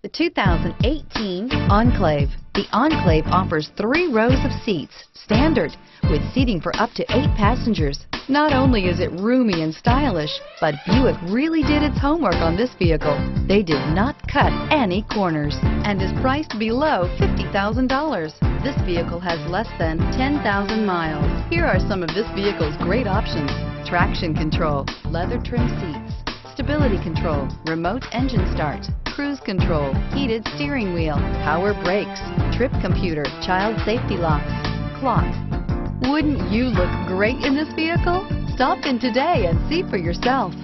The 2018 Enclave. The Enclave offers 3 rows of seats, standard, with seating for up to 8 passengers. Not only is it roomy and stylish, but Buick really did its homework on this vehicle. They did not cut any corners and is priced below $50,000. This vehicle has less than 10,000 miles. Here are some of this vehicle's great options: traction control, leather trim seats, stability control, remote engine start, cruise control, heated steering wheel, power brakes, trip computer, child safety locks, clock. Wouldn't you look great in this vehicle? Stop in today and see for yourself.